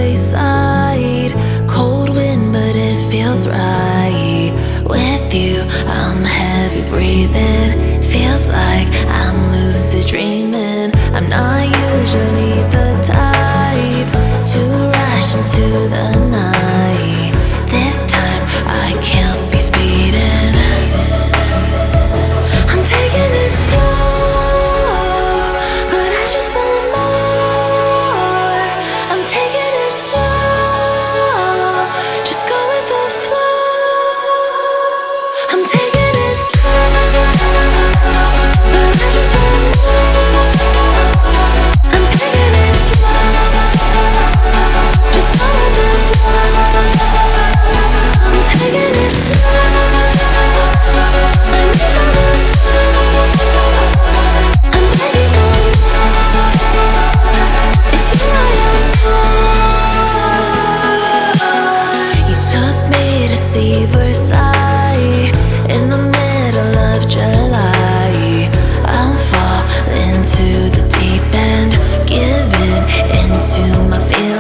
wayside. Cold wind, but it feels right. With you, I'm heavy breathing. Feels like I'm lucid dreaming. I'm not usually the type to rush into the night. This time I can't be speeding. I'm taking it slow, but I just want more. I'm taking it slow, just go with the flow. I'm taking it slow, but I just want more. I'm taking it slow, just go with the flow. I'm taking it slow, my knees on the floor. I'm begging for more. It's you I adore. You took me to see Versailles in the middle of July. I'm falling to the deep end, giving into my feelings.